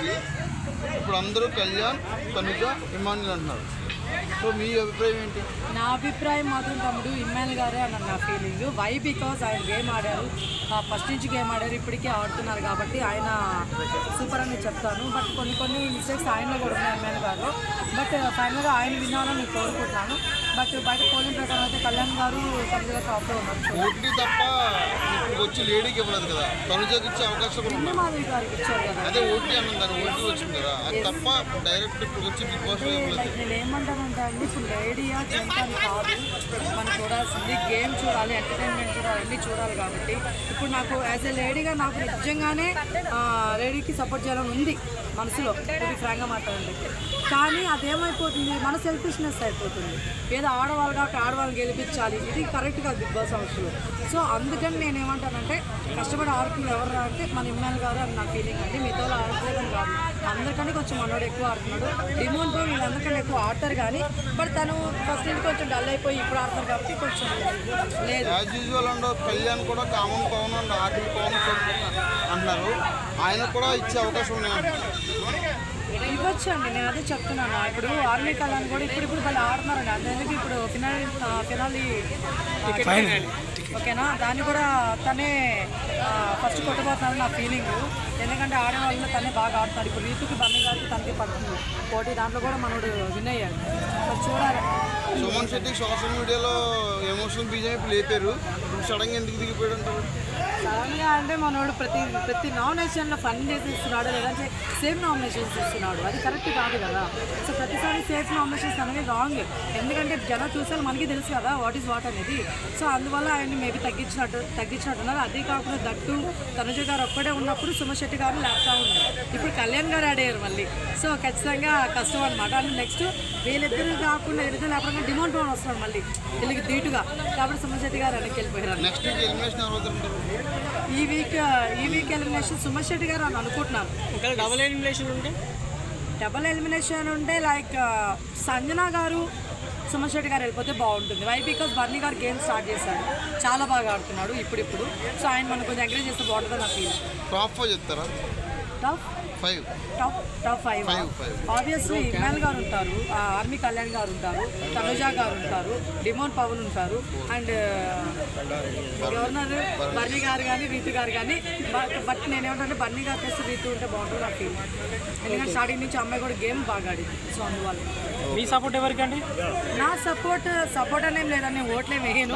ఉంది. ఇప్పుడు అందరూ కళ్యాణ్, తనుజ, ఇమాన్యుల్ అంటున్నారు. సో మీ అభిప్రాయం ఏంటి? నా అభిప్రాయం మాత్రం తమ్ముడు ఇమ్మాన్యుల్ గారే అన్న నా ఫీలింగ్. వై బికాజ్ ఆయన గేమ్ ఆడారు, ఫస్ట్ నుంచి గేమ్ ఆడారు, ఇప్పటికే ఆడుతున్నారు కాబట్టి ఆయన సూపర్ అని చెప్తాను. బట్ కొన్ని మిస్టేక్స్ ఆయనలో కూడా ఉన్నాయి ఇమ్మాన్యుల్ గారు. బట్ ఫైనల్గా ఆయన వినాలని నేను కోరుకుంటున్నాను. బట్ బయట పోలింగ్ ప్రకారం అయితే కళ్యాణ్ గారు తమిళ టాప్లో ఉన్నారు. ఓటీ తప్ప ఇప్పుడు వచ్చి లేడీకి ఇవ్వలేదు కదా, తనుజకి ఇచ్చే అవకాశం కూడా ఉంది. మాధవి గారికి ఇచ్చారు కదా, అదే ఓటీ అన్నదాన్ని ఓటీ వచ్చింది కదా, అది తప్ప డైరెక్ట్ ఇప్పుడు వచ్చి బిగ్ బాస్ ఇవ్వలేదు. నేను ఏమంటానంటే అండి, ఇప్పుడు లేడీయా జంటాన్ని కాదు మనం చూడాల్సింది, గేమ్ చూడాలి, ఎంటర్టైన్మెంట్ చూడాలి, అన్నీ చూడాలి. కాబట్టి ఇప్పుడు నాకు యాజ్ ఏ లేడీగా నాకు నిజంగానే లేడీకి సపోర్ట్ చేయాలని ఉంది మనసులో, ఇది ఫ్రాంక్గా మాట్లాడండి. కానీ అదేమైపోతుంది, మన సెల్ఫిష్నెస్ అయిపోతుంది. ఏదో ఆడవాళ్ళు కాబట్టి ఆడవాళ్ళని గెలిపించాలి, ఇది కరెక్ట్ కాదు బిగ్ బాస్ హౌస్లో. సో అందుకని నేను ఏమంటానంటే, కష్టపడి ఆడుతున్న ఎవరు అంటే మన ఇమ్మాన్యుల్ గారు అని నా ఫీలింగ్ అండి. మిగతా ఆడుకోవడం కాదు, అందరికంటే కొంచెం మనోడు ఎక్కువ ఆడుతున్నాడు. డిమోన్ పో వీళ్ళందరికంటే ఎక్కువ ఆడతారు కానీ, బట్ తను ఫస్ట్ నుంచి కొంచెం డల్ అయిపోయి ఇప్పుడు ఆడతారు కాబట్టి కొంచెం లేదు. యాజ్ యూజువల్ అండ్ కళ్యాణ్ కూడా common Pawan and army Pawan అంటున్నారు, ఆయన కూడా ఇచ్చే అవకాశం ఉన్నాయి. ఇవ్వచ్చు అండి, నేను అదే చెప్తున్నాను. ఇప్పుడు ఆర్మీ కళ్యాణ్ కూడా ఇప్పుడు వాళ్ళు ఆడుతున్నారండి. అందుకే ఇప్పుడు ఫినాలి ఓకేనా, దాన్ని కూడా తనే ఫస్ట్ కొట్టబోతున్నాను నా ఫీలింగ్. ఎందుకంటే ఆడేవాళ్ళు తనే బాగా ఆడుతాడు. ఇప్పుడు రీతుకి బన్నీ గారికి తనకి పడుతుంది పోటీ, దాంట్లో కూడా మనోడు విన్ అయ్యాడు. చూడాలి. సుమన్ శెట్టి సోషల్ మీడియాలో ఎమోషనల్ బీజేపీ లేపారు, సడన్గా ఎందుకు దిగిపోయాడు అంటారు? సడన్గా అంటే మనోడు ప్రతి నామినేషన్లో ఫన్ చేసి ఇస్తున్నాడు, లేదంటే సేఫ్ నామినేషన్స్ ఇస్తున్నాడు, అది కరెక్ట్ కాదు కదా. సో ప్రతిసారి సేఫ్ నామినేషన్స్ అనేది రాంగ్. ఎందుకంటే జనం చూసారు, మనకి తెలుసు కదా వాట్ ఈస్ వాట్ అనేది. సో అందువల్ల ఆయన్ని మేబీ తగ్గించినట్టున్నారు. అదే కాకుండా దట్టు తనుజ గారు ఒక్కడే ఉన్నప్పుడు సుమన్ శెట్టి గారు లేపుతా ఉన్నారు. ఇప్పుడు కళ్యాణ్ గారు ఆడారు మళ్ళీ. సో ఖచ్చితంగా కష్టం అనమాట. అండ్ నెక్స్ట్ వీళ్ళిద్దరు కాకుండా వీళ్ళిద్దరు లేకపోతే డిమాండ్ పవన్ వస్తున్నాడు మళ్ళీ వీళ్ళకి ధీటుగా, కాబట్టి సుమన్ శెట్టి గారు వెనక్కి వెళ్ళిపోయారు. నెక్స్ట్ ఈ వీక్ ఎలిమినేషన్ సుమన్ శెట్టి గారు అని అనుకుంటున్నాను. డబల్ ఎలిమినేషన్ ఉంటే లైక్ సంజన గారు, సుమన్ శెట్టి గారు వెళ్ళిపోతే బాగుంటుంది. వై బికాజ్ బన్నీ గారు గేమ్ స్టార్ట్ చేశాడు, చాలా బాగా ఆడుతున్నాడు ఇప్పుడు. సో ఆయన మనకు కొంచెం ఎంకరేజ్ చేస్తే బాగుంటుంది నా ఫీల్. టాప్ 5 చెప్తారా? టాప్ 5 ఆబ్వియస్లీ ఇమ్మాన్యుల్ గారు ఉంటారు, ఆర్మీ కళ్యాణ్ గారు ఉంటారు, తనుజ గారు ఉంటారు, డిమోన్ పవన్ ఉంటారు, అండ్ గవర్నర్ బన్నీ గారు కానీ రీతు గారు కానీ. బట్ నేనేమంటే బన్నీ గారు చేస్తే రీతు ఉంటే బాగుంటుంది నా ఫీల్. ఎందుకంటే స్టార్టింగ్ నుంచి అమ్మాయి కూడా గేమ్ బాగా ఆడింది. సో అందువల్ల. మీ సపోర్ట్ ఎవరికండి? నా సపోర్ట్ అనేం లేదని ఓట్లేం వేయను.